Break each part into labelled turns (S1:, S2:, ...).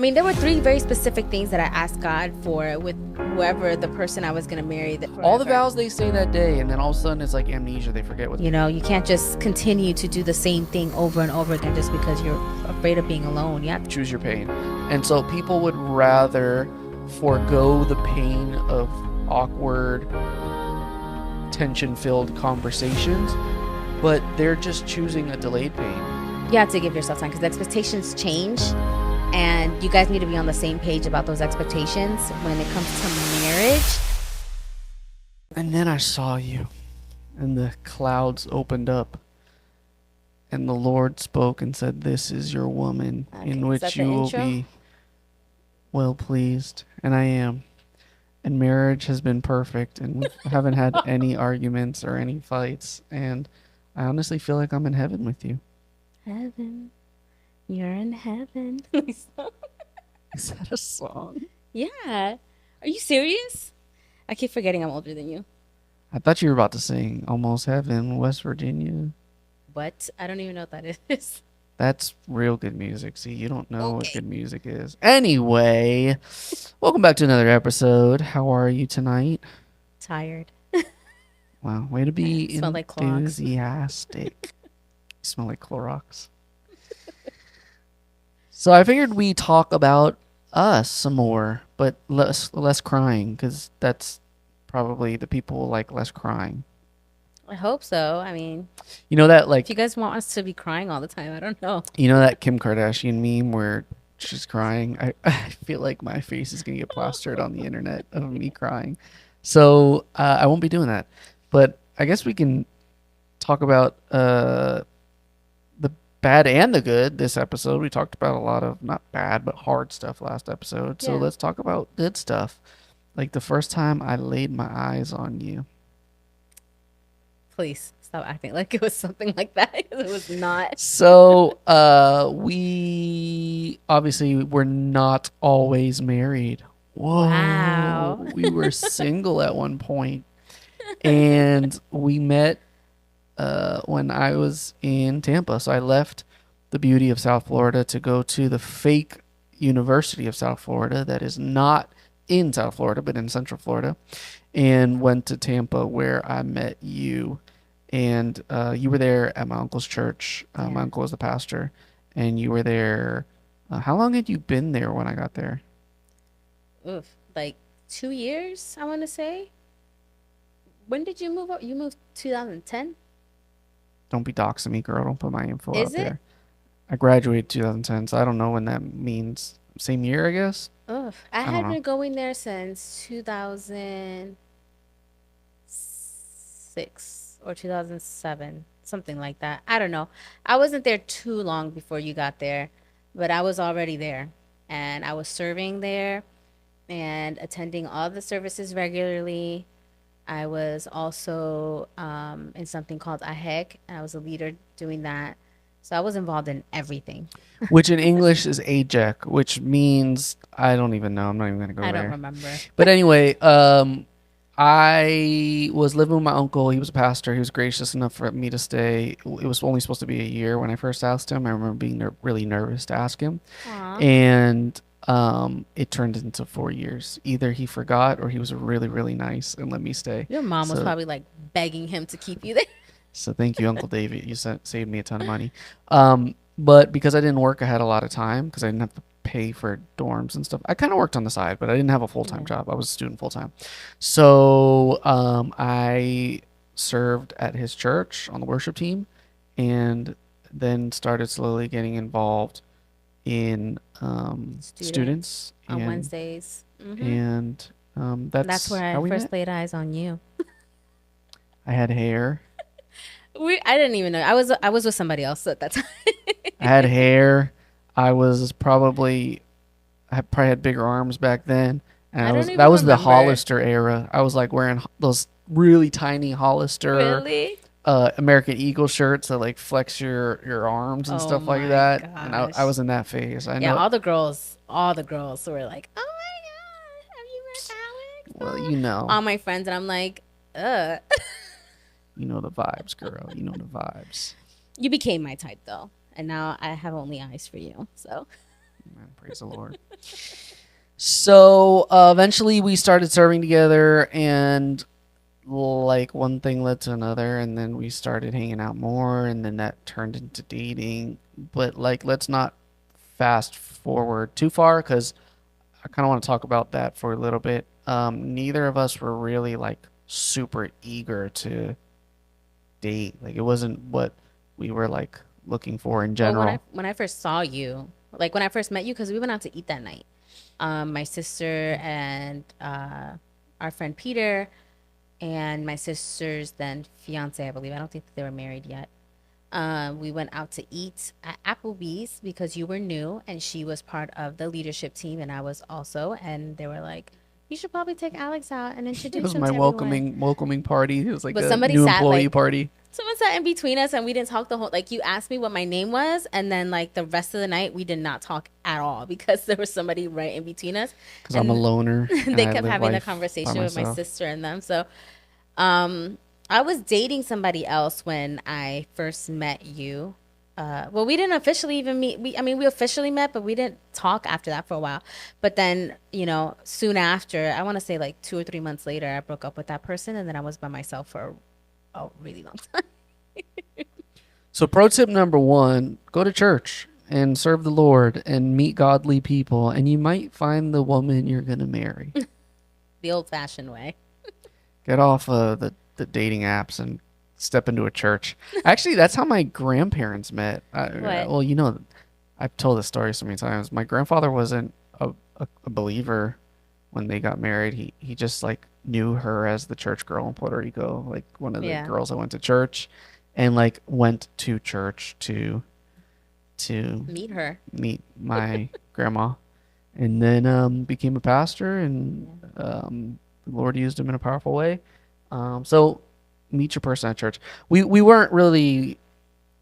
S1: I mean, there were 3 very specific things that I asked God for with whoever the person I was going to marry.
S2: All the vows they say that day, and then all of a sudden it's like amnesia. They forget what.
S1: You know, you can't just continue to do the same thing over and over again just because you're afraid of being alone. You have to
S2: choose your pain. And so people would rather forego the pain of awkward, tension-filled conversations, but they're just choosing a delayed pain.
S1: You have to give yourself time because expectations change, and you guys need to be on the same page about those expectations when it comes to marriage.
S2: And then I saw you, and the clouds opened up, and the Lord spoke and said, "This is your woman, in which you will be well pleased." And I am. And marriage has been perfect, and we haven't had any arguments or any fights, and I honestly feel like I'm in heaven with you.
S1: Heaven. You're in heaven.
S2: Is that a song?
S1: Yeah. Are you serious? I keep forgetting I'm older than you.
S2: I thought you were about to sing Almost Heaven, West Virginia.
S1: What? I don't even know what that is.
S2: That's real good music. See, you don't know what good music is. Anyway, welcome back to another episode. How are you tonight?
S1: Tired.
S2: Wow, way to be
S1: You
S2: enthusiastic. Smell like Clorox. So I figured we talk about us some more, but less crying, because that's probably the people like less crying.
S1: I hope so. I mean,
S2: you know that, like,
S1: if you guys want us to be crying all the time, I don't know.
S2: You know that Kim Kardashian meme where she's crying? I feel like my face is gonna get plastered on the internet of me crying. So I won't be doing that. But I guess we can talk about the bad and the good this episode. We talked about a lot of not bad but hard stuff last episode. So let's talk about good stuff. Like the first time I laid my eyes on you.
S1: Please stop acting like it was something like that. It was not.
S2: So we obviously were not always married. Whoa.
S1: Wow.
S2: We were single at one point. And we met when I was in Tampa. So I left the beauty of South Florida to go to the fake University of South Florida that is not in South Florida, but in Central Florida, and went to Tampa where I met you. And you were there at my uncle's church. My uncle was the pastor, and you were there. How long had you been there when I got there?
S1: Oof, like 2 years, I want to say. When did you move up? You moved 2010?
S2: Don't be doxing me, girl. Don't put my info out there.
S1: Is it?
S2: I graduated 2010, so I don't know when that means. Same year, I guess?
S1: Oof. I had been going there since 2006 or 2007, something like that. I don't know. I wasn't there too long before you got there, but I was already there. And I was serving there and attending all the services regularly. I was also in something called AHEC, and I was a leader doing that. So I was involved in everything.
S2: Which in English is AJEC, which means, I don't even know. I'm not even going to go there.
S1: I don't remember.
S2: But anyway, I was living with my uncle. He was a pastor. He was gracious enough for me to stay. It was only supposed to be a year when I first asked him. I remember being really nervous to ask him.
S1: Aww.
S2: And it turned into 4 years. Either he forgot or he was really, really nice and let me stay.
S1: Your mom was probably like begging him to keep you there.
S2: So thank you, Uncle David. You saved me a ton of money. But because I didn't work, I had a lot of time because I didn't have to pay for dorms and stuff. I kind of worked on the side, but I didn't have a full-time job. I was a student full-time. So I served at his church on the worship team, and then started slowly getting involved in students
S1: on Wednesdays.
S2: And that's
S1: where I first laid eyes on you.
S2: I had hair.
S1: I didn't even know. I was with somebody else at that time.
S2: I had hair. I probably had bigger arms back then. And that was the Hollister era. I was like wearing those really tiny Hollister American Eagle shirts that like flex your arms and stuff like that. Gosh. And I was in that phase. I know.
S1: All the girls were like, "Oh my god, have you met Alex?"
S2: Well, you know.
S1: All my friends, and I'm like, ugh.
S2: You know the vibes, girl. You know the vibes.
S1: You became my type though, and now I have only eyes for you. So
S2: Amen. Praise the Lord. So eventually we started serving together, and like one thing led to another, and then we started hanging out more, and then that turned into dating. But like, let's not fast forward too far because I kind of want to talk about that for a little bit. Neither of us were really like super eager to date. Like, it wasn't what we were like looking for in
S1: Well, when I
S2: general.
S1: when I first saw you, like when I first met you, because we went out to eat that night. My sister and our friend Peter and my sister's then fiance, I believe. I don't think that they were married yet. We went out to eat at Applebee's because you were new and she was part of the leadership team and I was also. And they were like, you should probably take Alex out and
S2: It
S1: introduce
S2: was
S1: him
S2: my
S1: to everyone.
S2: welcoming party. It was like
S1: But
S2: a
S1: somebody
S2: new
S1: sat
S2: employee
S1: like
S2: party
S1: someone sat in between us and we didn't talk the whole like you asked me what my name was and then like the rest of the night we did not talk at all because there was somebody right in between us
S2: because I'm a
S1: and
S2: loner and
S1: they
S2: I
S1: kept
S2: live
S1: having the
S2: life by
S1: conversation with my
S2: myself.
S1: sister and them. So um I was dating somebody else when I first met you. Well, we didn't officially even meet. We officially met, but we didn't talk after that for a while. But then, soon after, I want to say like 2 or 3 months later, I broke up with that person, and then I was by myself for a really long time.
S2: So, pro tip number one: go to church and serve the Lord and meet godly people, and you might find the woman you're gonna marry.
S1: The old-fashioned way.
S2: Get off the dating apps and step into a church. Actually, that's how my grandparents met.
S1: What?
S2: Well, I've told this story so many times. My grandfather wasn't a believer when they got married. He just like knew her as the church girl in Puerto Rico, like one of the
S1: Yeah.
S2: girls that went to church, and like went to church to
S1: Meet her.
S2: meet my grandma, and then became a pastor, and the Lord used him in a powerful way. So meet your person at church. We weren't really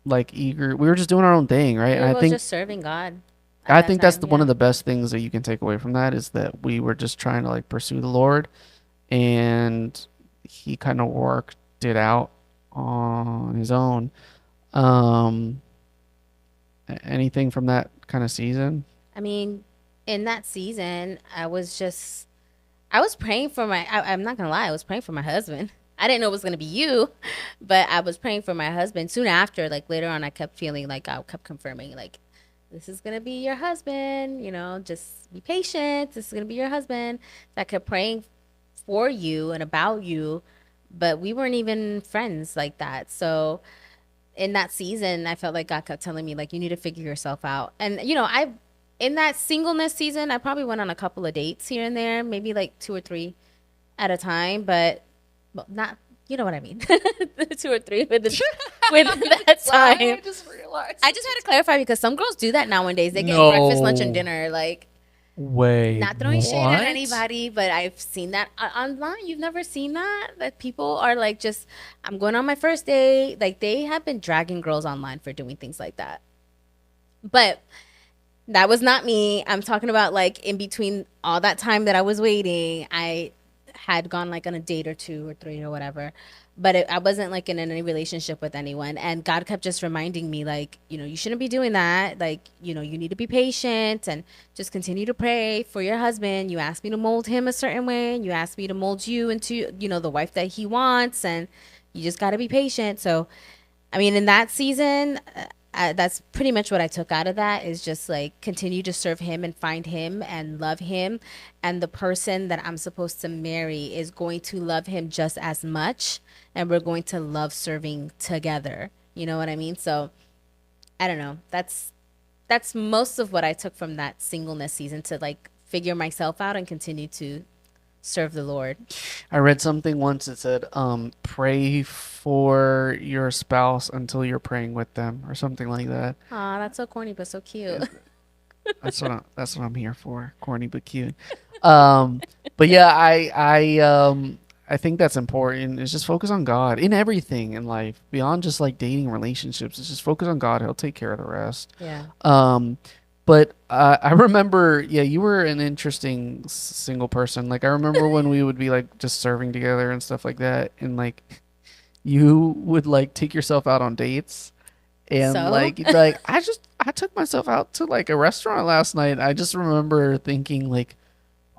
S2: like eager. We were just doing our own thing, right?
S1: We
S2: And
S1: were both just serving God at
S2: I
S1: that
S2: think that's
S1: time.
S2: one
S1: Yeah.
S2: of the best things that you can take away from that is that we were just trying to like pursue the Lord, and He kind of worked it out on His own. Um, Anything from that kind of season?
S1: I mean, in that season, I was praying for I'm not gonna lie, I was praying for my husband. I didn't know it was gonna be you, but I was praying for my husband. Soon after, like later on, I kept feeling like I kept confirming, like, this is gonna be your husband, just be patient. This is gonna be your husband. So I kept praying for you and about you, but we weren't even friends like that. So in that season, I felt like God kept telling me, like, you need to figure yourself out. And, in that singleness season, I probably went on a couple of dates here and there, maybe like 2 or 3 at a time, but well, not, you know what I mean? 2 or 3 with that time.
S2: I just realized.
S1: I just had to clarify because some girls do that nowadays. They get breakfast, lunch, and
S2: No
S1: dinner. Like,
S2: way.
S1: not throwing shade at
S2: What?
S1: anybody, but I've seen that online. You've never seen that? That people are like, just, I'm going on my first date. Like, they have been dragging girls online for doing things like that. But that was not me. I'm talking about like in between all that time that I was waiting, I had gone like on a date or 2 or 3 or whatever. But I wasn't like in any relationship with anyone. And God kept just reminding me, like, you shouldn't be doing that. Like, you need to be patient and just continue to pray for your husband. You asked me to mold him a certain way. And you asked me to mold you into, the wife that he wants. And you just got to be patient. So, I mean, in that season, that's pretty much what I took out of that is just like continue to serve him and find him and love him. And the person that I'm supposed to marry is going to love him just as much. And we're going to love serving together. You know what I mean? So I don't know. That's most of what I took from that singleness season to like figure myself out and continue to serve the Lord.
S2: I read something once that said, pray for your spouse until you're praying with them, or something like that.
S1: Aw, that's so corny but so cute.
S2: That's what I'm here for. Corny but cute. Um, but yeah, I think that's important. Is just focus on God in everything in life, beyond just like dating relationships. It's just focus on God. He'll take care of the rest.
S1: Yeah.
S2: Um, but I remember, yeah, you were an interesting single person. Like I remember when we would be like just serving together and stuff like that, and like you would like take yourself out on dates, And
S1: So
S2: like, you'd be like, I took myself out to like a restaurant last night. I just remember thinking like,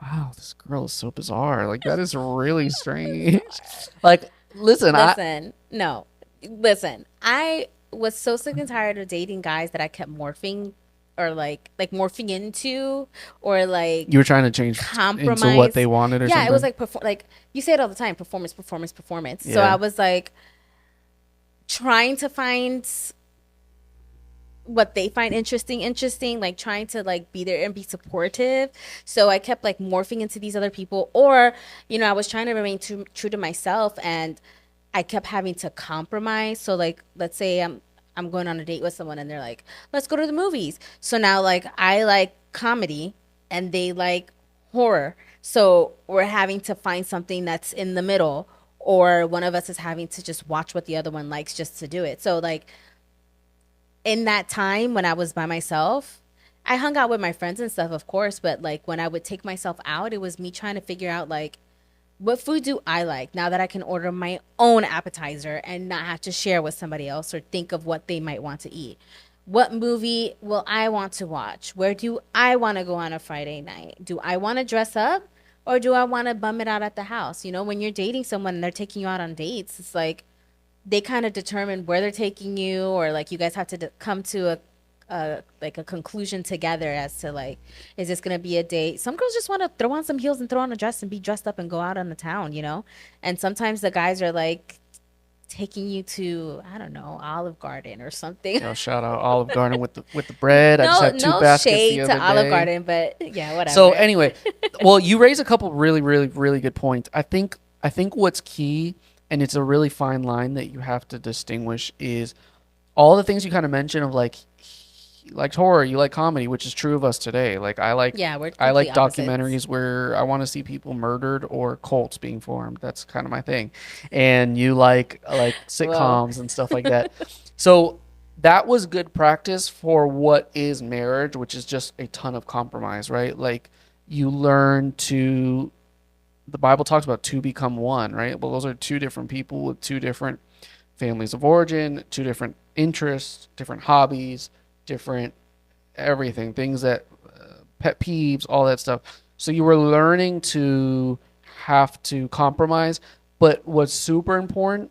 S2: wow, this girl is so bizarre. Like that is really strange.
S1: bizarre.
S2: Like, listen, I
S1: Listen, no, listen. I was so sick and tired of dating guys that I kept morphing or like morphing into or
S2: you
S1: like
S2: were trying to change into what they
S1: compromise.
S2: wanted or
S1: Yeah, it was
S2: something.
S1: like like you say it all the time, performance, performance, performance. So I
S2: Yeah.
S1: was like trying to find what they find interesting, like trying to like be there and be supportive. So I kept like morphing into these other people, or I was trying to remain true to myself, and I kept having to compromise. So like, let's say I'm going on a date with someone, and they're like, "Let's go to the movies." So now like I like comedy, and they like horror. So we're having to find something that's in the middle, or one of us is having to just watch what the other one likes just to do it. So like in that time when I was by myself, I hung out with my friends and stuff, of course, but like when I would take myself out, it was me trying to figure out like what food do I like now that I can order my own appetizer and not have to share with somebody else or think of what they might want to eat. What movie will I want to watch? Where do I want to go on a Friday night? Do I want to dress up or do I want to bum it out at the house? When you're dating someone and they're taking you out on dates, it's like they kind of determine where they're taking you, or like you guys have to come to a conclusion together as to like, is this gonna be a date? Some girls just want to throw on some heels and throw on a dress and be dressed up and go out on the town. And sometimes the guys are like taking you to, I don't know, Olive Garden or something.
S2: Shout out Olive Garden with the bread. I just
S1: No,
S2: had two
S1: no
S2: baskets the
S1: shade to
S2: other
S1: Olive
S2: day.
S1: Garden, but yeah,
S2: So
S1: whatever.
S2: anyway, well, you raise a couple really, really, really good points. I think what's key, and it's a really fine line that you have to distinguish, is all the things you kind of mentioned of like you like horror, you like comedy, which is true of us today. Like
S1: Yeah, we're
S2: I
S1: complete
S2: like
S1: opposites.
S2: documentaries where I want to see people murdered or cults being formed. That's kind of my thing. And you like
S1: Whoa.
S2: sitcoms and stuff like that. So that was good practice for what is marriage, which is just a ton of compromise, right? Like you learn to the Bible talks about two become one, right? Well, those are two different people with two different families of origin, two different interests, different hobbies, different everything, things that pet peeves, all that stuff. So you were learning to have to compromise. But what's super important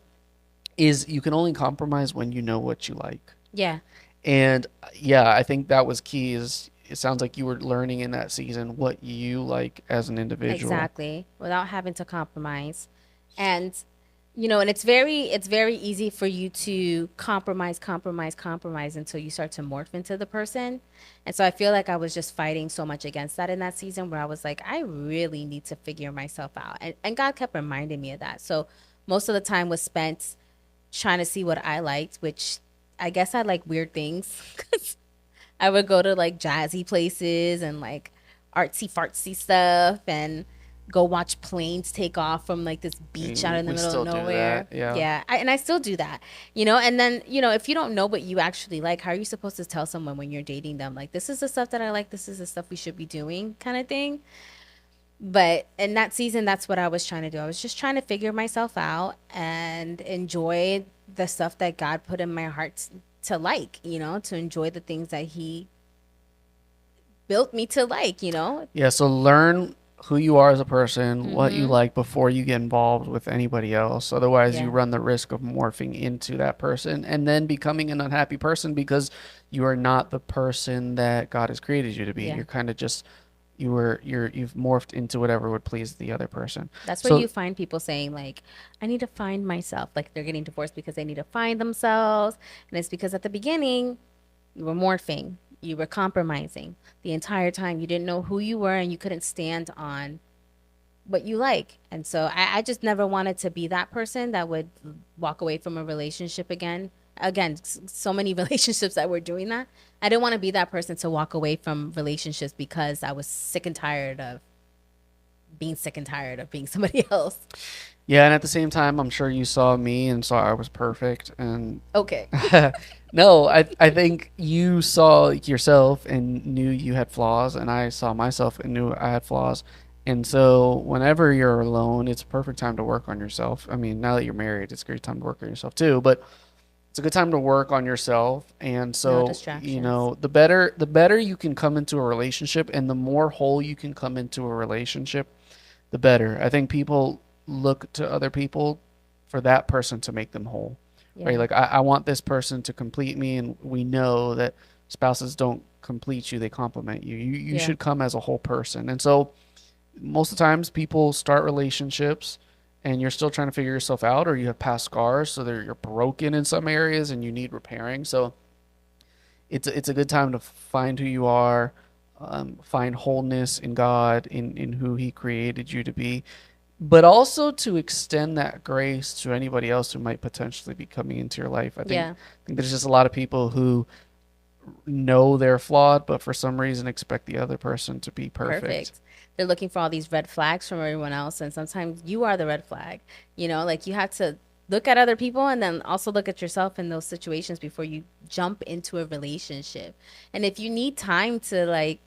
S2: is you can only compromise when you know what you like.
S1: Yeah,
S2: And yeah, I think that was key is it sounds like you were learning in that season what you like as an individual.
S1: exactly. Without having to compromise. And it's very easy for you to compromise until you start to morph into the person. And so I feel like I was just fighting so much against that in that season where I was like, I really need to figure myself out. And God kept reminding me of that. So most of the time was spent trying to see what I liked, which I guess I like weird things. 'Cause I would go to like jazzy places and like artsy fartsy stuff and go watch planes take off from like this beach out in the
S2: We
S1: middle of
S2: still do that.
S1: nowhere.
S2: Yeah.
S1: Yeah, and I still do that. And then, if you don't know what you actually like, how are you supposed to tell someone when you're dating them, like, this is the stuff that I like, this is the stuff we should be doing, kind of thing? But in that season, that's what I was trying to do. I was just trying to figure myself out and enjoy the stuff that God put in my heart to like, to enjoy the things that He built me to like.
S2: Yeah, so learn who you are as a person, what you
S1: Mm-hmm.
S2: like before you get involved with anybody else. Otherwise, you
S1: Yeah.
S2: run the risk of morphing into that person and then becoming an unhappy person because you are not the person that God has created you to be.
S1: Yeah.
S2: You're kind of just you've morphed into whatever would please the other person.
S1: That's where
S2: So,
S1: you find people saying, like, I need to find myself. Like, they're getting divorced because they need to find themselves. And it's because at the beginning, you were morphing, you were compromising the entire time. You didn't know who you were and you couldn't stand on what you like. And so I just never wanted to be that person that would walk away from a relationship again. Again, so many relationships that were doing that. I didn't want to be that person to walk away from relationships because I was sick and tired of being sick and tired of being somebody else.
S2: yeah, and at the same time, I'm sure you saw me and saw I was perfect and
S1: Okay.
S2: no, I think you saw yourself and knew you had flaws, and I saw myself and knew I had flaws. And so, whenever you're alone, it's a perfect time to work on yourself. I mean, now that you're married, it's a great time to work on yourself too. But it's a good time to work on yourself. And
S1: No
S2: so,
S1: distractions.
S2: the better you can come into a relationship and the more whole you can come into a relationship, the better. I think people look to other people for that person to make them whole, right?
S1: Yeah.
S2: Like, I want this person to complete me, and we know that spouses don't complete you, they complement you. You
S1: Yeah.
S2: should come as a whole person. And so, most of the times, people start relationships and you're still trying to figure yourself out, or you have past scars, so you're broken in some areas and you need repairing. So, it's a good time to find who you are, find wholeness in God, in who He created you to be, but also to extend that grace to anybody else who might potentially be coming into your life.
S1: Yeah.
S2: I think there's just a lot of people who know they're flawed, but for some reason expect the other person to be perfect.
S1: Perfect. They're looking for all these red flags from everyone else, and sometimes you are the red flag. Like you have to look at other people and then also look at yourself in those situations before you jump into a relationship. And if you need time to like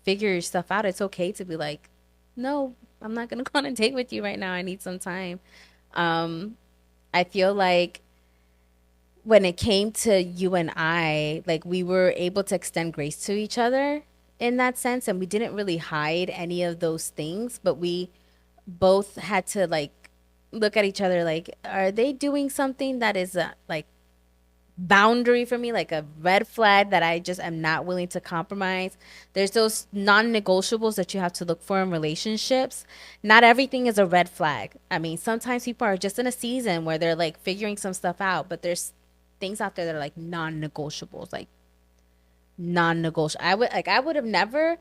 S1: figure your stuff out, it's okay to be like, no, I'm not gonna go on a date with you right now. I need some time. Um, I feel like when it came to you and I, like we were able to extend grace to each other in that sense, and we didn't really hide any of those things, but we both had to like look at each other like, are they doing something that is like boundary for me, like a red flag that I just am not willing to compromise. There's those non-negotiables that you have to look for in relationships. Not everything is a red flag. I mean, sometimes people are just in a season where they're like figuring some stuff out, but there's things out there that are like non-negotiables, like non-negotiable. I would have never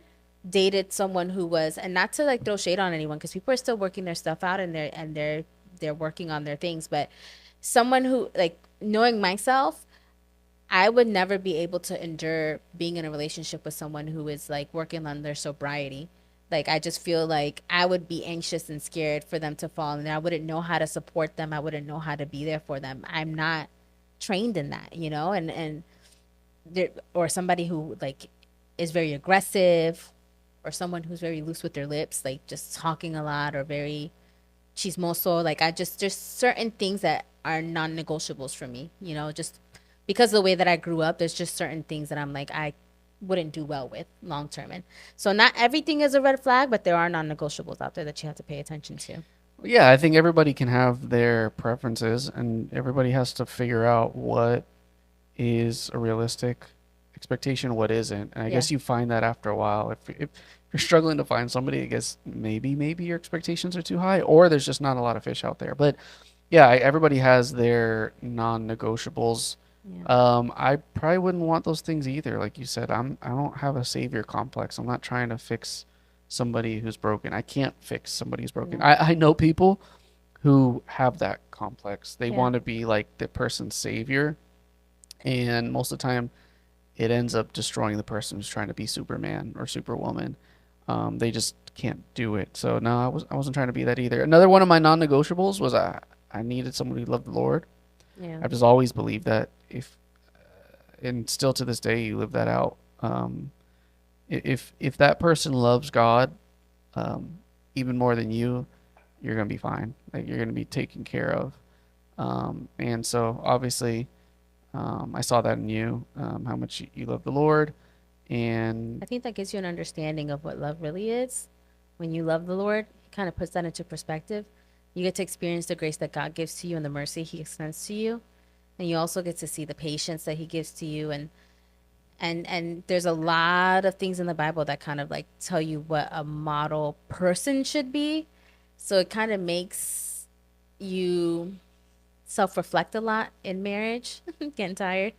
S1: dated someone who was, and not to like throw shade on anyone because people are still working their stuff out and they're working on their things, but someone who like knowing myself, I would never be able to endure being in a relationship with someone who is like working on their sobriety. Like I just feel like I would be anxious and scared for them to fall and I wouldn't know how to support them. I wouldn't know how to be there for them. I'm not trained in that, and there, or somebody who like is very aggressive or someone who's very loose with their lips, like just talking a lot or very chismoso. Like I just there's certain things that are non-negotiables for me. Just because of the way that I grew up. There's just certain things that I'm like I wouldn't do well with long term, and so not everything is a red flag, but there are non-negotiables out there that you have to pay attention to.
S2: Yeah, I think everybody can have their preferences, and everybody has to figure out what is a realistic expectation, what isn't. And I
S1: Yeah,
S2: guess you find that after a while. If you're struggling to find somebody, I guess maybe your expectations are too high, or there's just not a lot of fish out there. But yeah, everybody has their non-negotiables.
S1: yeah,
S2: I probably wouldn't want those things either. Like you said, I don't have a savior complex. I'm not trying to fix somebody who's broken. I can't fix somebody who's broken.
S1: yeah,
S2: I know people who have that complex. They
S1: yeah.
S2: want to be like the person's savior, and most of the time it ends up destroying the person who's trying to be Superman or Superwoman. They just can't do it. So no, I wasn't trying to be that either. Another one of my non-negotiables was I needed someone who loved the Lord.
S1: Yeah.
S2: I've just always believed that if and still to this day you live that out. If that person loves God, even more than you, you're gonna be fine. Like you're gonna be taken care of. And so obviously, I saw that in you, how much you love the Lord, and
S1: I think that gives you an understanding of what love really is. When you love the Lord, it kind of puts that into perspective. You get to experience the grace that God gives to you and the mercy He extends to you, and you also get to see the patience that He gives to you, and there's a lot of things in the Bible that kind of like tell you what a model person should be. So it kind of makes you self-reflect a lot in marriage. Getting tired.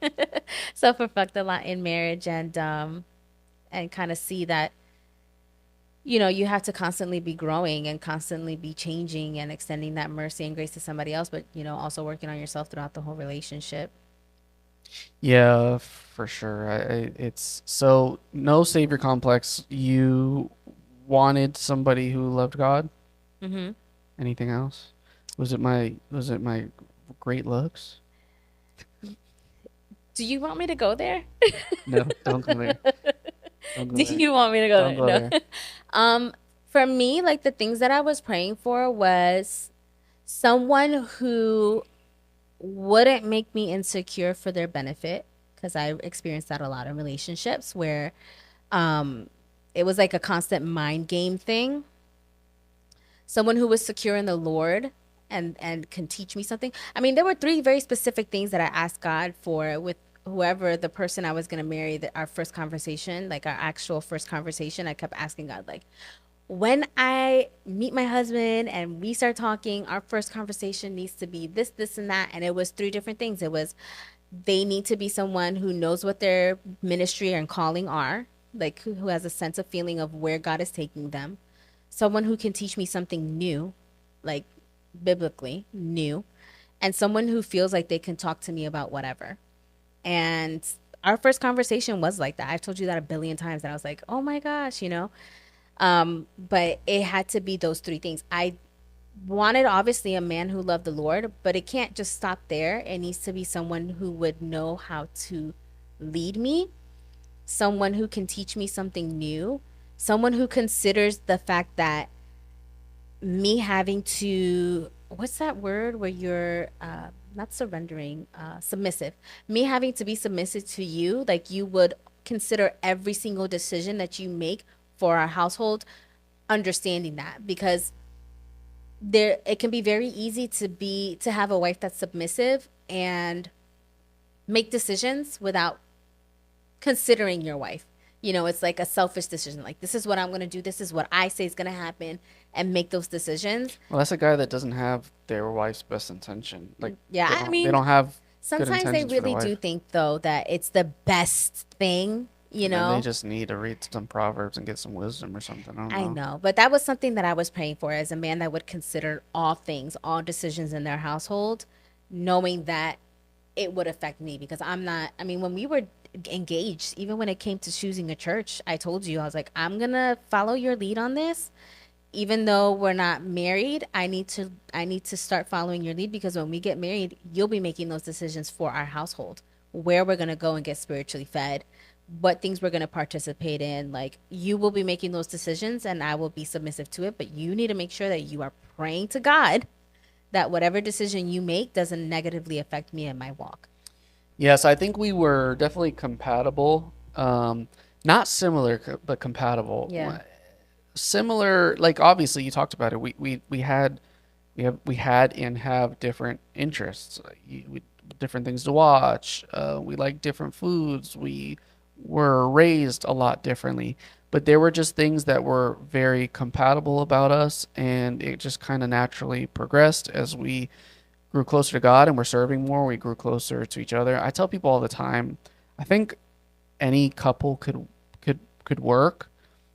S1: Self-reflect a lot in marriage, and kind of see that you have to constantly be growing and constantly be changing and extending that mercy and grace to somebody else, but also working on yourself throughout the whole relationship.
S2: yeah, for sure. It's so no savior complex. You wanted somebody who loved God.
S1: Hmm.
S2: Anything else? Was it my great looks?
S1: Do you want me to go there?
S2: No, don't go there. Don't go
S1: Do
S2: there.
S1: you want me to go
S2: Don't
S1: there?
S2: go
S1: No.
S2: there.
S1: For me, like the things that I was praying for was someone who wouldn't make me insecure for their benefit, because I experienced that a lot in relationships where um, it was like a constant mind game thing. Someone who was secure in the Lord and can teach me something. I mean, there were three very specific things that I asked God for with whoever the person I was going to marry. Our first conversation, like our actual first conversation, I kept asking God, like, when I meet my husband and we start talking, our first conversation needs to be this, this, and that. And it was three different things. It was they need to be someone who knows what their ministry and calling are, like who has a sense of feeling of where God is taking them, someone who can teach me something new, like biblically new, and someone who feels like they can talk to me about whatever. And our first conversation was like that. I've told you that a billion times, and I was like, oh my gosh, you know. But it had to be those three things. I wanted obviously a man who loved the Lord, but it can't just stop there. It needs to be someone who would know how to lead me, someone who can teach me something new, someone who considers the fact that me having to, what's that word where you're not surrendering, submissive, me having to be submissive to you, like you would consider every single decision that you make for our household, understanding that, because there it can be very easy to have a wife that's submissive and make decisions without considering your wife. You know, it's like a selfish decision. Like, this is what I'm going to do. This is what I say is going to happen, and make those decisions.
S2: Well, that's a guy that doesn't have their wife's best intention. Like
S1: Yeah, I
S2: they
S1: mean,
S2: don't have good
S1: sometimes they
S2: intentions for their
S1: really do
S2: wife.
S1: think, though, that it's the best thing, you
S2: And then they
S1: know?
S2: just need to read some proverbs and get some wisdom or something. I don't
S1: I
S2: know.
S1: know. But that was something that I was praying for, as a man that would consider all things, all decisions in their household, knowing that it would affect me, because I'm not, I mean, when we were engaged, even when it came to choosing a church, I told you, I was like, I'm going to follow your lead on this. Even though we're not married, I need to start following your lead, because when we get married, you'll be making those decisions for our household. Where we're going to go and get spiritually fed, what things we're going to participate in, like you will be making those decisions and I will be submissive to it, but you need to make sure that you are praying to God that whatever decision you make doesn't negatively affect me in my walk.
S2: Yes, I think we were definitely compatible. Not similar, but compatible.
S1: Yeah.
S2: Similar, like obviously you talked about it. We had and have different interests. Different things to watch. We like different foods. We were raised a lot differently, but there were just things that were very compatible about us, and it just kind of naturally progressed as we grew closer to God and we're serving more. We grew closer to each other. I tell people all the time, I think any couple could work.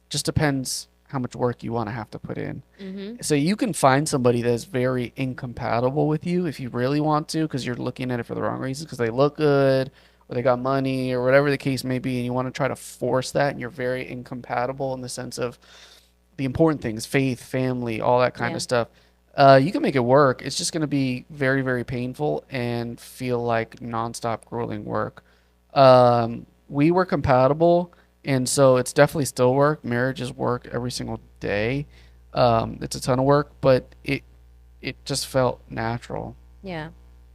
S2: Just depends how much work you want to have to put in.
S1: Mm-hmm.
S2: So you can find somebody that's very incompatible with you if you really want to, because you're looking at it for the wrong reasons, because they look good or they got money or whatever the case may be, and you want to try to force that, and you're very incompatible in the sense of the important things, faith, family, all that kind
S1: Yeah.
S2: of stuff. You can make it work. It's just going to be very, very painful and feel like nonstop grueling work. We were compatible, and so it's definitely still work. Marriage is work every single day. It's a ton of work, but it just felt natural.
S1: Yeah.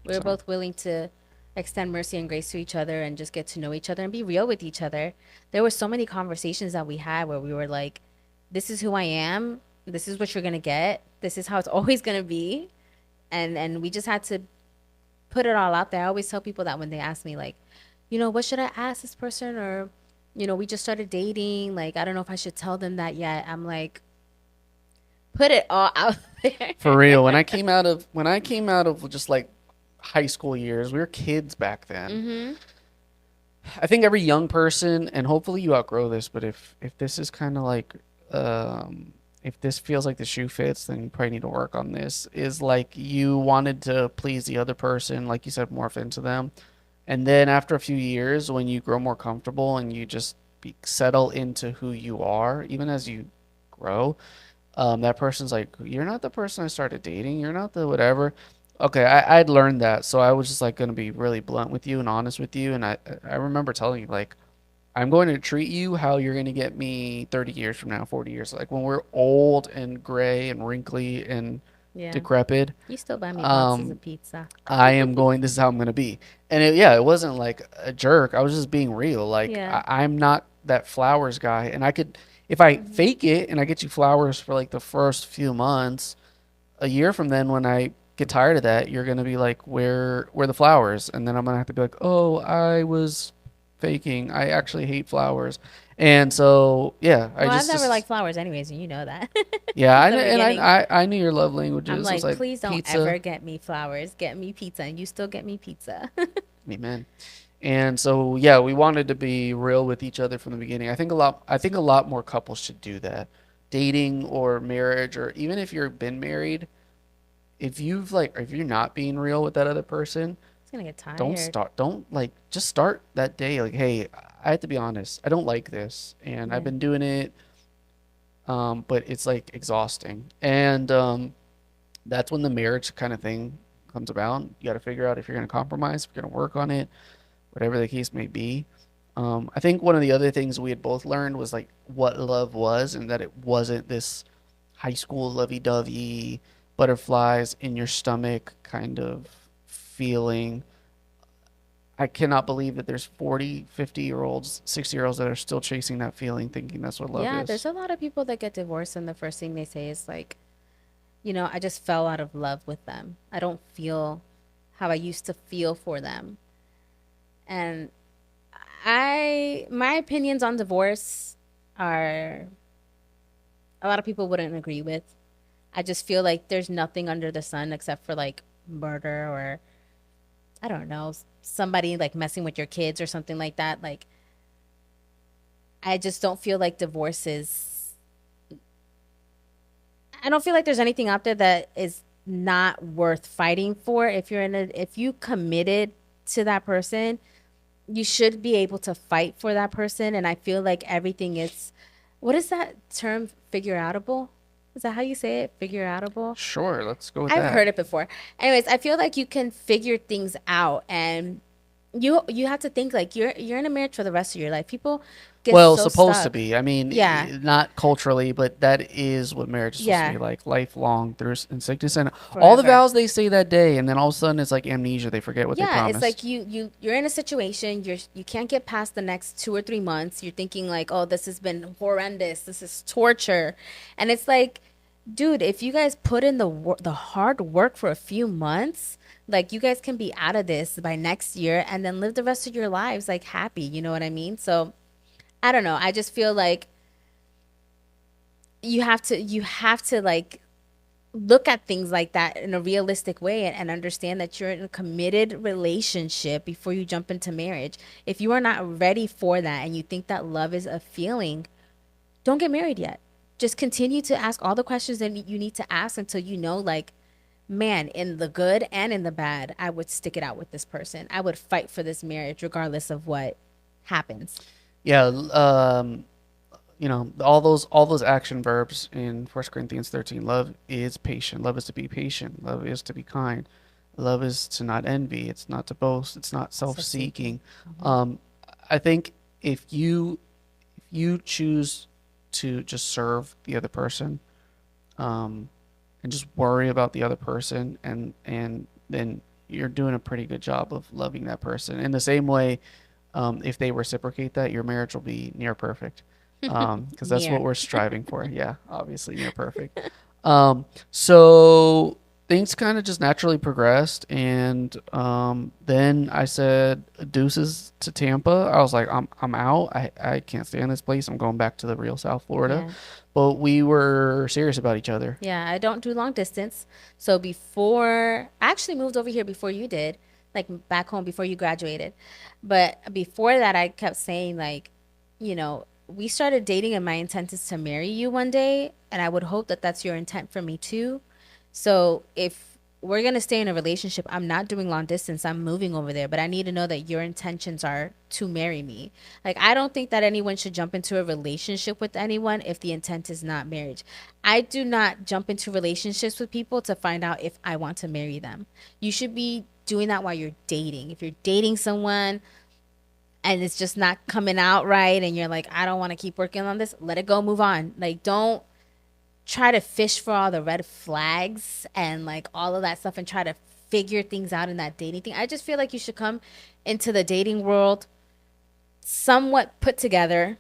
S1: We were
S2: So
S1: both willing to extend mercy and grace to each other and just get to know each other and be real with each other. There were so many conversations that we had where we were like, this is who I am. This is what you're going to get. This is how it's always going to be. And we just had to put it all out there. I always tell people that when they ask me, like, what should I ask this person? Or, we just started dating. Like, I don't know if I should tell them that yet. I'm like, put it all out there.
S2: for real, when I came out of just like high school years, we were kids back then.
S1: Mm-hmm.
S2: I think every young person, and hopefully you outgrow this, but if this is kind of like, um, if this feels like the shoe fits, then you probably need to work on this. Is like you wanted to please the other person, like you said, morph into them, and then after a few years, when you grow more comfortable and you just settle into who you are, even as you grow, that person's like, you're not the person I started dating. You're not the whatever. Okay, I'd learned that, so I was just like gonna be really blunt with you and honest with you, and I remember telling you like I'm going to treat you how you're going to get me 30 years from now, 40 years, like when we're old and gray and wrinkly and
S1: Yeah.
S2: decrepit,
S1: You still buy me boxes
S2: um,
S1: of pizza.
S2: I am going. This is how I'm going to be. And yeah, it wasn't like a jerk. I was just being real. Like
S1: Yeah.
S2: I'm not that flowers guy, and I could, if I
S1: Hmm.
S2: fake it and I get you flowers for like the first few months, a year from then, when I get tired of that, you're gonna be like, where the flowers? And then I'm gonna have to be like, oh, I was faking. I actually hate flowers. And so yeah, I
S1: Well, I've never
S2: just
S1: liked flowers anyways, and you know that
S2: yeah,
S1: since
S2: I
S1: the
S2: know, and
S1: beginning.
S2: I knew your love
S1: I'm
S2: languages. It was
S1: like,
S2: like
S1: please don't
S2: pizza.
S1: ever get me flowers. Get me pizza, and you still get me pizza.
S2: Amen. And so yeah, we wanted to be real with each other from the beginning. I think a lot more couples should do that. Dating or marriage, or even if you've been married, if you're not being real with that other person,
S1: It's gonna get
S2: don't
S1: tired.
S2: start don't like just start that day like, hey, I have to be honest, I don't like this and I've
S1: Yeah.
S2: been doing it, but it's like exhausting. And that's when the marriage kind of thing comes about. You got to figure out if you're going to compromise, if you're going to work on it, whatever the case may be. I think one of the other things we had both learned was like what love was, and that it wasn't this high school lovey-dovey, butterflies in your stomach kind of feeling. I cannot believe that there's 40, 50-year olds, 60-year olds that are still chasing that feeling, thinking that's what love
S1: Yeah, there's
S2: is.
S1: a lot of people that get divorced, and the first thing they say is like, I just fell out of love with them. I don't feel how I used to feel for them. And my opinions on divorce are a lot of people wouldn't agree with. I just feel like there's nothing under the sun except for like murder or I don't know, somebody like messing with your kids or something like that. Like I just don't feel like divorce is I don't feel like there's anything out there that is not worth fighting for. If you committed to that person, you should be able to fight for that person. And I feel like everything is, what is that term? Figure outable? Is that how you say it? Figure outable?
S2: Sure, let's go with
S1: I've
S2: that.
S1: heard it before. Anyways, I feel like you can figure things out, and you have to think like you're in a marriage for the rest of your life. People get
S2: Well,
S1: so
S2: supposed to
S1: stuck.
S2: be. I mean,
S1: Yeah.
S2: not culturally, but that is what marriage is supposed to be
S1: Yeah.
S2: like, lifelong through in sickness and all the
S1: Forever.
S2: vows they say that day, and then all of a sudden it's like amnesia. They forget what they
S1: Yeah, it's like
S2: promised.
S1: you're in a situation, you can't get past the next 2 or 3 months. You're thinking like, "Oh, this has been horrendous. This is torture." And it's like, dude, if you guys put in the hard work for a few months, like you guys can be out of this by next year and then live the rest of your lives like happy, you know what I mean? So, I don't know. I just feel like you have to like look at things like that in a realistic way and understand that you're in a committed relationship before you jump into marriage. If you are not ready for that and you think that love is a feeling, don't get married yet. Just continue to ask all the questions that you need to ask until you know, like, man, in the good and in the bad, I would stick it out with this person. I would fight for this marriage regardless of what happens.
S2: Yeah, all those action verbs in First Corinthians 13. Love is patient. Love is to be patient. Love is to be kind. Love is to not envy. It's not to boast. It's not
S1: Self seeking.
S2: self-seeking.
S1: Hmm.
S2: Um, I think if you choose to just serve the other person, um, and just worry about the other person, and then you're doing a pretty good job of loving that person. In the same way, if they reciprocate that, your marriage will be near perfect. Because that's what
S1: Near.
S2: we're striving for. Yeah, obviously near perfect. So things kind of just naturally progressed, and then I said deuces to Tampa. I was like, I'm out. I can't stand this place. I'm going back to the real South Florida.
S1: Yeah.
S2: But we were serious about each other.
S1: Yeah, I don't do long distance. So before I actually moved over here before you did, like back home before you graduated. But before that, I kept saying like, we started dating and my intent is to marry you one day, and I would hope that that's your intent for me too. So if we're going to stay in a relationship, I'm not doing long distance. I'm moving over there, but I need to know that your intentions are to marry me. Like, I don't think that anyone should jump into a relationship with anyone if the intent is not marriage. I do not jump into relationships with people to find out if I want to marry them. You should be doing that while you're dating. If you're dating someone and it's just not coming out right and you're like, I don't want to keep working on this, let it go, move on. Like, don't try to fish for all the red flags and like all of that stuff and try to figure things out in that dating thing. I just feel like you should come into the dating world somewhat put together,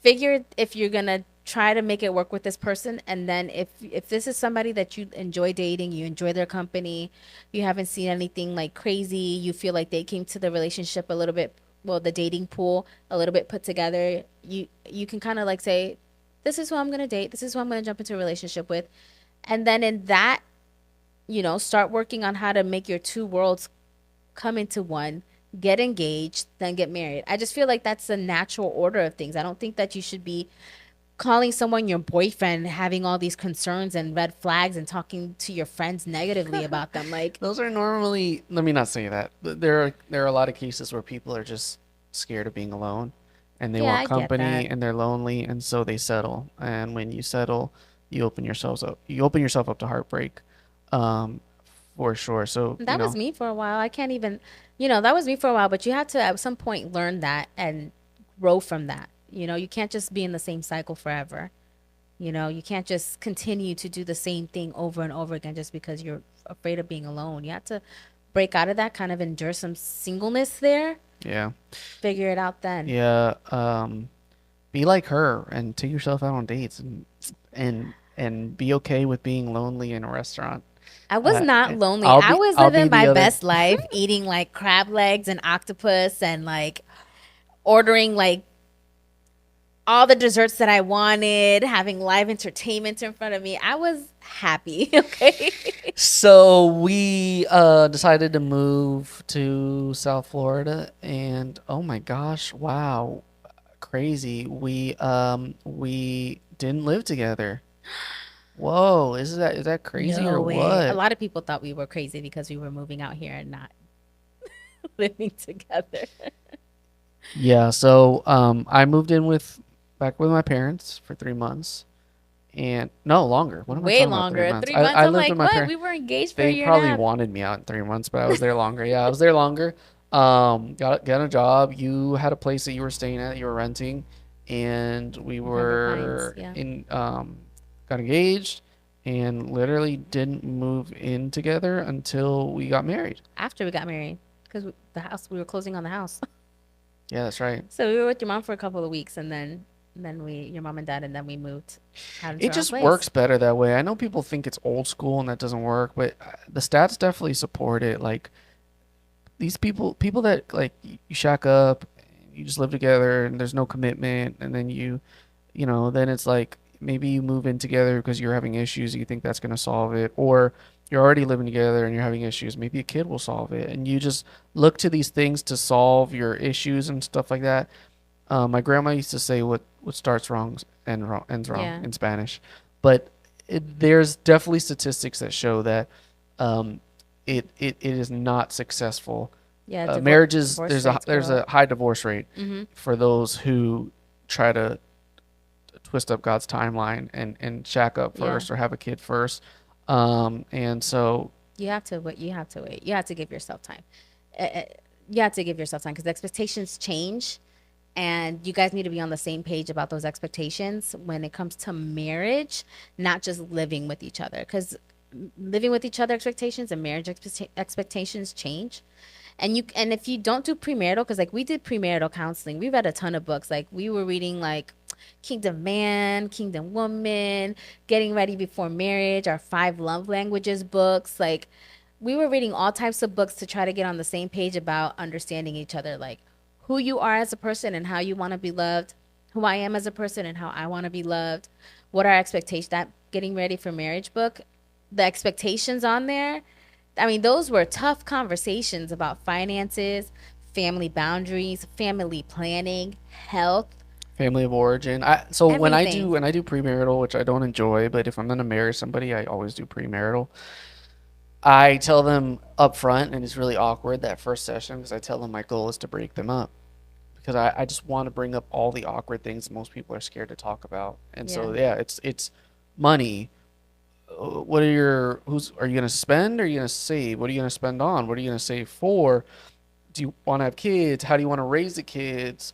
S1: figure if you're gonna try to make it work with this person, and then if this is somebody that you enjoy dating, you enjoy their company, you haven't seen anything like crazy, you feel like they came to the relationship a little bit, well, the dating pool a little bit put together, you can kind of like say, this is who I'm gonna date, this is who I'm gonna jump into a relationship with, and then in that, start working on how to make your two worlds come into one, get engaged, then get married. I just feel like that's the natural order of things. I don't think that you should be calling someone your boyfriend, having all these concerns and red flags and talking to your friends negatively about them. Like,
S2: Those are normally, let me not say that, but there are a lot of cases where people are just scared of being alone and they
S1: yeah,
S2: want
S1: I get
S2: company
S1: that.
S2: and they're lonely and so they settle. And when you settle, you open yourself up to heartbreak. Um, for sure. So,
S1: That was me for a while. I can't even, that was me for a while, but you have to at some point learn that and grow from that. You can't just be in the same cycle forever. You can't just continue to do the same thing over and over again just because you're afraid of being alone. You have to break out of that, kind of endure some singleness there,
S2: yeah.
S1: figure it out then.
S2: Yeah, be like her and take yourself out on dates and be okay with being lonely in a restaurant.
S1: I was not
S2: And
S1: lonely. I was
S2: I'll be
S1: living my
S2: the other.
S1: best life, eating like crab legs and octopus and like ordering like all the desserts that I wanted, having live entertainment in front of me. I was happy, okay?
S2: So we decided to move to South Florida and oh my gosh, wow, crazy. We didn't live together. Whoa, is that crazy
S1: No
S2: or
S1: way. A
S2: what?
S1: lot of people thought we were crazy because we were moving out here and not living together.
S2: Yeah, so I moved in with back with my parents for 3 months. And no, longer. What am I
S1: Way
S2: talking about? Three
S1: longer.
S2: months.
S1: 3 months.
S2: I
S1: I'm
S2: lived
S1: like,
S2: with my
S1: what?
S2: parents.
S1: We were engaged for a
S2: They
S1: year and a
S2: probably
S1: half.
S2: wanted me out in 3 months, but I was there longer. Yeah, I was there longer. Got a job. You had a place that you were staying at, you were renting, and we
S1: In Pembroke Pines.
S2: were
S1: Yeah.
S2: in got engaged and literally didn't move in together until we got married.
S1: After we got married. Because the house, we were closing on the house.
S2: Yeah, that's right.
S1: So we were with your mom for a couple of weeks and then your mom and dad, and then we moved out into
S2: It
S1: our own
S2: just
S1: place.
S2: works better that way. I know people think it's old school and that doesn't work, but the stats definitely support it. Like these people that like you shack up, you just live together and there's no commitment, and then then it's like maybe you move in together because you're having issues, you think that's going to solve it, or you're already living together and you're having issues, maybe a kid will solve it, and you just look to these things to solve your issues and stuff like that. My grandma used to say what starts wrong and wrong ends wrong
S1: Yeah.
S2: in Spanish, but there's definitely statistics that show that um, it is not successful.
S1: Yeah.
S2: Marriages,
S1: Divorce rates go
S2: there's
S1: up.
S2: a high divorce rate
S1: Mm-hmm.
S2: for those who try to twist up God's timeline and shack up
S1: Yeah.
S2: first or have a kid first. And so
S1: You have to wait. You have to wait. You have to give yourself time. Uh, uh, You have to give yourself time because expectations change, and you guys need to be on the same page about those expectations when it comes to marriage, not just living with each other. Because living with each other expectations and marriage expectations change. And if you don't do premarital, because like we did premarital counseling, we read a ton of books. Like we were reading like Kingdom Man, Kingdom Woman, Getting Ready Before Marriage, our five love languages books. Like we were reading all types of books to try to get on the same page about understanding each other, like who you are as a person and how you want to be loved, who I am as a person and how I want to be loved, what our expectations. That Getting Ready for Marriage book, the expectations on there, I mean, those were tough conversations about finances, family boundaries, family planning, health,
S2: family of origin. So
S1: everything.
S2: when I do premarital, which I don't enjoy, but if I'm gonna marry somebody, I always do premarital. I tell them up front, and it's really awkward that first session because I tell them my goal is to break them up because I just want to bring up all the awkward things most people are scared to talk about. And
S1: Yeah.
S2: so yeah, it's money. What are your who's are you gonna spend? Or are you gonna save? What are you gonna spend on? What are you gonna save for? Do you want to have kids? How do you want to raise the kids?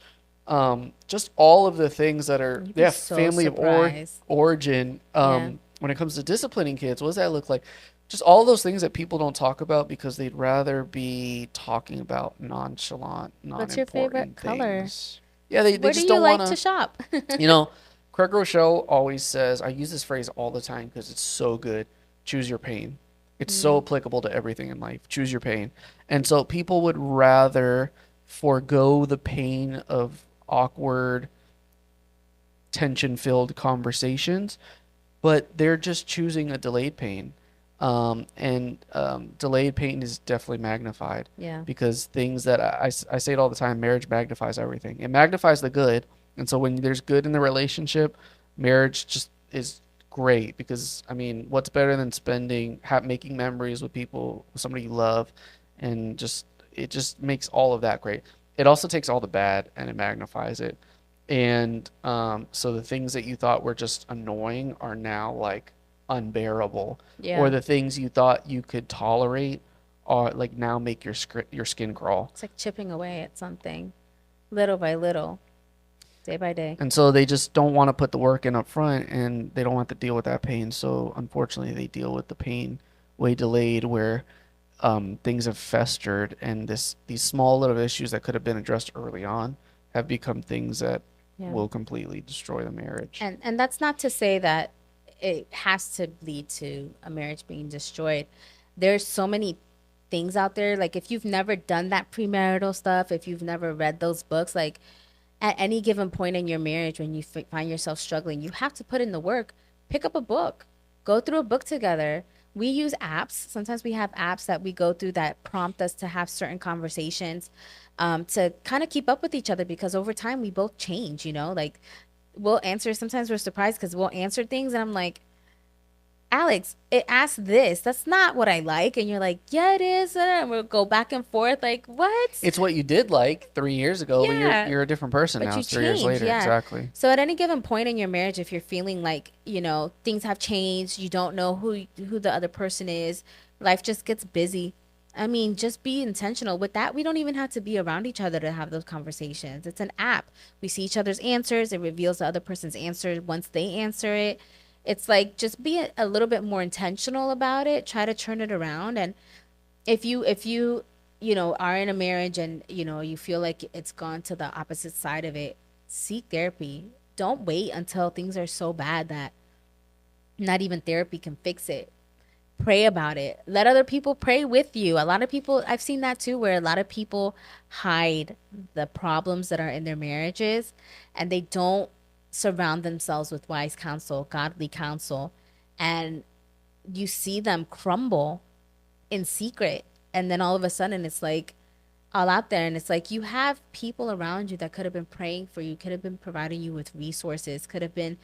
S2: Just all of the things that are,
S1: You'd be
S2: yeah,
S1: so
S2: family of
S1: surprised.
S2: origin.
S1: Yeah.
S2: When it comes to disciplining kids, what does that look like? Just all those things that people don't talk about because they'd rather be talking about nonchalant,
S1: What's your favorite
S2: non-important
S1: color?
S2: things. Yeah, they
S1: Where do
S2: just
S1: you
S2: don't want
S1: like to
S2: to,
S1: shop?
S2: you know, Craig Rochelle always says, I use this phrase all the time because it's so good. Choose your pain. It's so
S1: Mm,
S2: applicable to everything in life. Choose your pain. And so people would rather forego the pain of awkward, tension filled conversations, but they're just choosing a delayed pain. And delayed pain is definitely magnified
S1: yeah.
S2: because things that I say it all the time, marriage magnifies everything. It magnifies the good. And so when there's good in the relationship, marriage just is great because, I mean, what's better than making memories with people, with somebody you love, and it just makes all of that great. It also takes all the bad and it magnifies it. And so the things that you thought were just annoying are now like unbearable, or
S1: Yeah.
S2: the things you thought you could tolerate are like now make your skin crawl.
S1: It's like chipping away at something little by little, day by day.
S2: And so they just don't want to put the work in up front, and they don't want to deal with that pain. So unfortunately, they deal with the pain way delayed, where things have festered, and these small little issues that could have been addressed early on have become things that
S1: Yeah.
S2: will completely destroy the marriage.
S1: And that's not to say that it has to lead to a marriage being destroyed. There's so many things out there. Like if you've never done that premarital stuff, if you've never read those books, like at any given point in your marriage when you find yourself struggling, you have to put in the work. Pick up a book, go through a book together. We use apps. Sometimes we have apps that we go through that prompt us to have certain conversations, to kind of keep up with each other because over time we both change, like we'll answer. Sometimes we're surprised because we'll answer things and I'm like, Alex, it asked this. That's not what I like. And you're like, yeah, it is. And we'll go back and forth like, what?
S2: It's what you did like 3 years ago, but
S1: Yeah.
S2: you're a different person
S1: But
S2: now.
S1: you
S2: It's 3 years
S1: change,
S2: later,
S1: yeah.
S2: exactly.
S1: So at any given point in your marriage, if you're feeling like, things have changed, you don't know who the other person is, life just gets busy. I mean, just be intentional with that. We don't even have to be around each other to have those conversations. It's an app. We see each other's answers. It reveals the other person's answer once they answer it. It's like just be a little bit more intentional about it. Try to turn it around. And if you are in a marriage and you feel like it's gone to the opposite side of it, seek therapy. Don't wait until things are so bad that not even therapy can fix it. Pray about it. Let other people pray with you. A lot of people, I've seen that too, where a lot of people hide the problems that are in their marriages and they don't surround themselves with wise counsel, godly counsel, and you see them crumble in secret. And then all of a sudden it's like all out there. And it's like you have people around you that could have been praying for you, could have been providing you with resources, could have been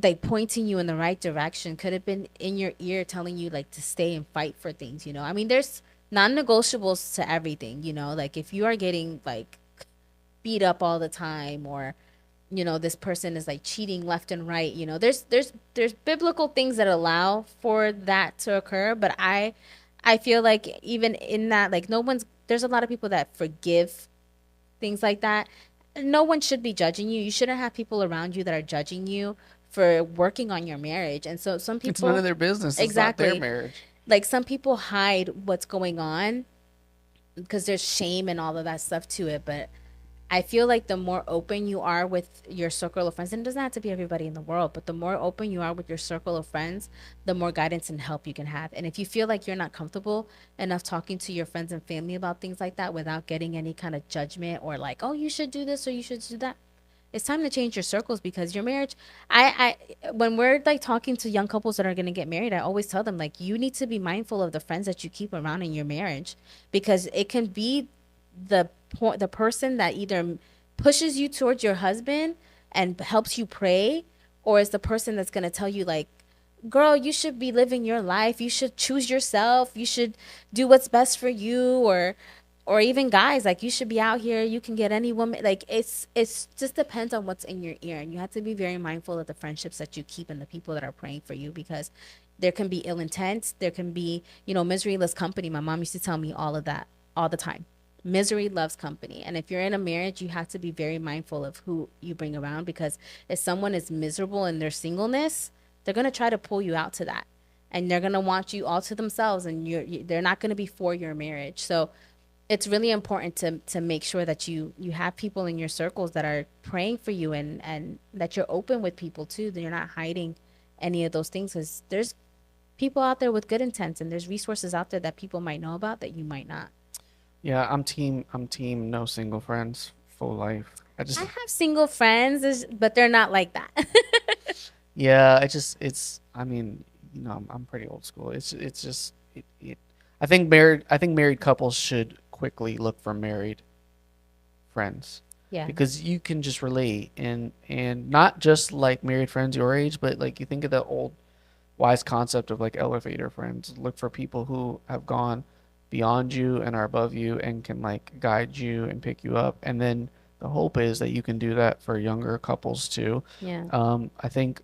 S1: like pointing you in the right direction, could have been in your ear telling you like to stay and fight for things. I mean, there's non-negotiables to everything, like if you are getting like beat up all the time, or this person is like cheating left and right, there's biblical things that allow for that to occur. But I feel like even in that, like, there's a lot of people that forgive things like that. No one should be judging you. You shouldn't have people around you that are judging you for working on your marriage. And so some
S2: It's none
S1: people,
S2: of their business. It's not their
S1: exactly,
S2: marriage.
S1: like some people hide what's going on because there's shame and all of that stuff to it. But I feel like the more open you are with your circle of friends, and it doesn't have to be everybody in the world, but the more open you are with your circle of friends, the more guidance and help you can have. And if you feel like you're not comfortable enough talking to your friends and family about things like that without getting any kind of judgment or like, oh, you should do this or you should do that, it's time to change your circles because your marriage, when we're like talking to young couples that are going to get married, I always tell them like you need to be mindful of the friends that you keep around in your marriage because it can be the person that either pushes you towards your husband and helps you pray, or is the person that's going to tell you like, girl, you should be living your life, you should choose yourself, you should do what's best for you, or even guys like, you should be out here, you can get any woman. Like it's just depends on what's in your ear, and you have to be very mindful of the friendships that you keep and the people that are praying for you because there can be ill intent, there can be misery loves company. My mom used to tell me all of that all the time. Misery loves company. And if you're in a marriage, you have to be very mindful of who you bring around, because if someone is miserable in their singleness, they're going to try to pull you out to that. And they're going to want you all to themselves, and they're not going to be for your marriage. So it's really important to make sure that you have people in your circles that are praying for you, and that you're open with people too, that you're not hiding any of those things, because there's people out there with good intents, and there's resources out there that people might know about that you might not.
S2: Yeah, I'm team no single friends, full life. I
S1: I
S2: just
S1: have single friends, but they're not like that.
S2: yeah, I mean, I'm pretty old school. It's just I think married couples should quickly look for married friends
S1: Yeah.
S2: because you can just relate and not just like married friends your age, but like you think of the old wise concept of like elevator friends. Look for people who have gone beyond you and are above you and can like guide you and pick you up. And then the hope is that you can do that for younger couples too.
S1: Yeah.
S2: I think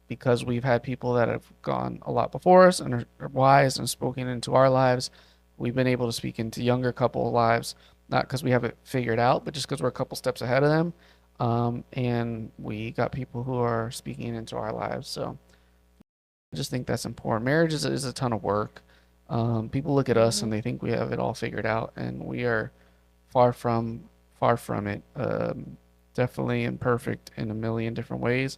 S2: because we've had people that have gone a lot before us and are wise and spoken into our lives, we've been able to speak into younger couple lives, not because we have it figured out, but just because we're a couple steps ahead of them. And we got people who are speaking into our lives. So I just think that's important. Marriage is a ton of work. People look at us
S1: Hmm.
S2: and they think we have it all figured out, and we are far from far from it. Definitely imperfect in a million different ways.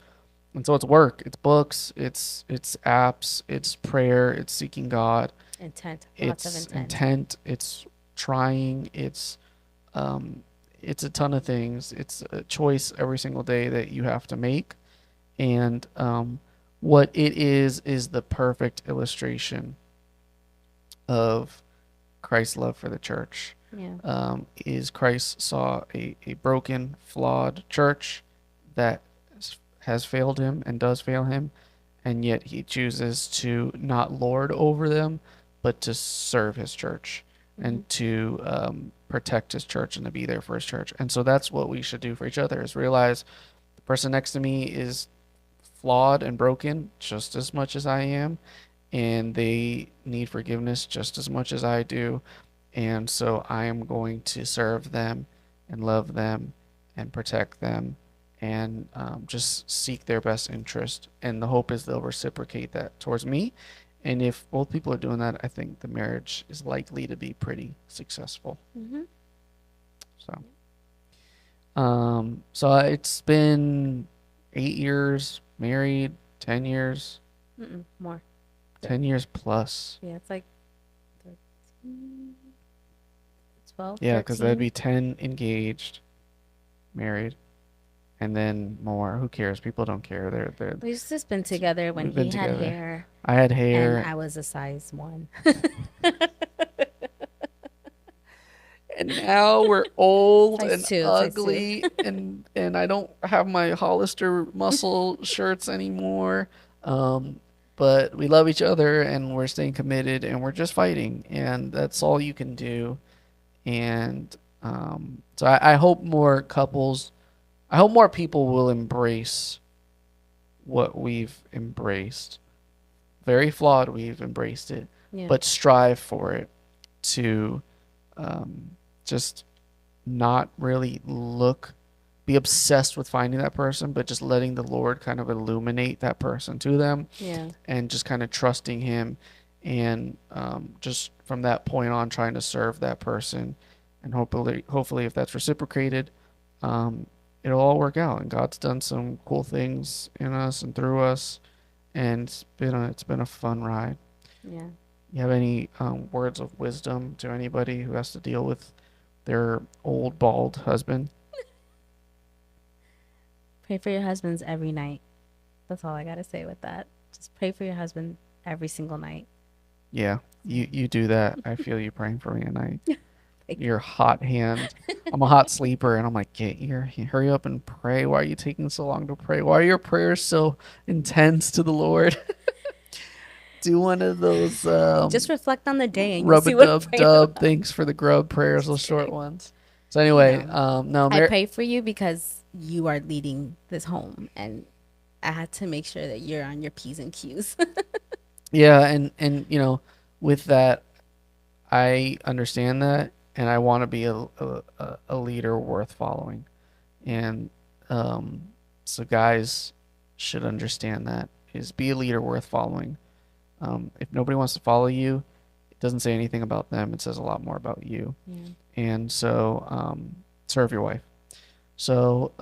S2: And so it's work, it's books, it's apps, it's prayer, it's seeking God,
S1: Intent. Lots of
S2: it's
S1: intent.
S2: intent, it's trying, um, it's a ton of things. It's a choice every single day that you have to make. And what it is the perfect illustration of Christ's love for the church.
S1: Yeah.
S2: Is Christ saw a broken, flawed church that has failed him and does fail him, and yet he chooses to not lord over them, but to serve his church
S1: Hmm.
S2: and to protect his church and to be there for his church. And so that's what we should do for each other: is realize the person next to me is flawed and broken just as much as I am, and they need forgiveness just as much as I do. And so I am going to serve them and love them and protect them and just seek their best interest. And the hope is they'll reciprocate that towards me. And if both people are doing that, I think the marriage is likely to be pretty successful.
S1: Hmm.
S2: So it's been 8 years married, 10 years,
S1: More.
S2: 10 years plus.
S1: Yeah, it's like 13, 12,
S2: Yeah, because that'd
S1: 13.
S2: be 10 engaged, married, and then more. Who cares? People don't care.
S1: We've just been together when
S2: We've been
S1: he had
S2: together.
S1: hair
S2: I had
S1: and
S2: hair,
S1: I was a size one.
S2: and now we're old
S1: Size
S2: and
S1: two, size two.
S2: ugly, and I don't have my Hollister muscle shirts anymore. Um, but we love each other, and we're staying committed, and we're just fighting, and that's all you can do. And so I hope more couples, I hope more people will embrace what we've embraced. Very flawed, we've embraced it,
S1: Yeah.
S2: but strive for it to just not really be obsessed with finding that person, but just letting the Lord kind of illuminate that person to them
S1: Yeah.
S2: and just kind of trusting Him and just from that point on trying to serve that person. And hopefully, if that's reciprocated, um, it'll all work out. And God's done some cool things in us and through us, and it's been a fun ride.
S1: Yeah.
S2: You have any words of wisdom to anybody who has to deal with their old bald husband?
S1: Pray for your husbands every night. That's all I got to say with that. Just pray for your husband every single night.
S2: Yeah, you do that. I feel you praying for me at night.
S1: Like,
S2: Your hot hand. I'm a hot sleeper, and I'm like, get here, hurry up and pray. Why are you taking so long to pray? Why are your prayers so intense to the Lord? Do one of those
S1: just reflect on the day and you'll
S2: rub a
S1: see what I'm
S2: dub
S1: praying
S2: dub.
S1: about.
S2: Thanks for the grub prayers, those
S1: Just
S2: short
S1: kidding.
S2: ones. So anyway,
S1: No.
S2: no,
S1: I pray for you because you are leading this home, and I had to make sure that you're on your P's and Q's.
S2: yeah, and with that, I understand that, and I want to be a leader worth following. And so guys should understand that is be a leader worth following. If nobody wants to follow you, it doesn't say anything about them. It says a lot more about you.
S1: Yeah.
S2: And so serve your wife. So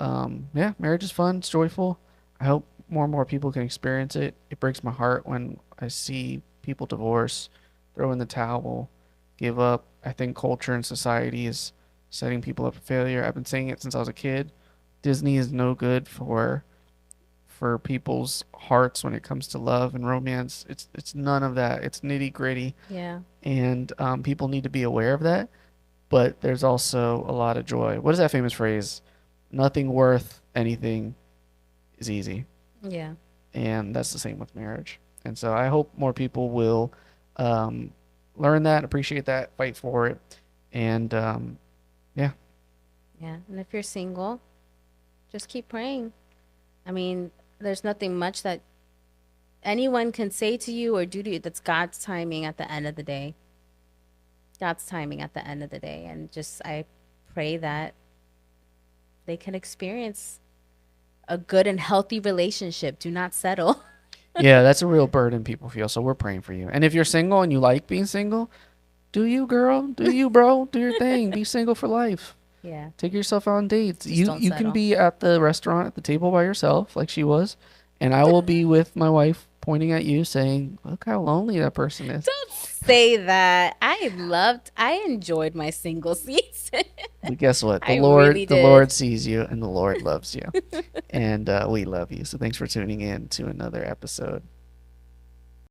S2: yeah, marriage is fun. It's joyful. I hope more and more people can experience it. It breaks my heart when I see people divorce, throw in the towel, give up. I think culture and society is setting people up for failure. I've been saying it since I was a kid. Disney is no good for people's hearts when it comes to love and romance. It's none of that. It's nitty gritty,
S1: Yeah.
S2: and people need to be aware of that. But there's also a lot of joy. What is that famous phrase? Nothing worth anything is easy,
S1: Yeah.
S2: and that's the same with marriage. And so I hope more people will um, learn that, appreciate that, fight for it, and yeah,
S1: Yeah. And if you're single, just keep praying. I mean, there's nothing much that anyone can say to you or do to you. That's God's timing at the end of the day. God's timing at the end of the day. And just, I pray that they can experience a good and healthy relationship. Do not settle.
S2: yeah, that's a real burden people feel. So we're praying for you. And if you're single and you like being single, do you, girl? Do you, bro? Do your thing. Be single for life.
S1: Yeah.
S2: Take yourself on dates.
S1: Just
S2: You
S1: don't
S2: you can
S1: settle.
S2: be at the restaurant at the table by yourself, like she was, and I will be with my wife, pointing at you, saying, "Look how lonely that person is."
S1: Don't say that. I enjoyed my single season.
S2: But guess what?
S1: I really
S2: The Lord
S1: did.
S2: sees you, and the Lord loves you, and we love you. So thanks for tuning in to another episode.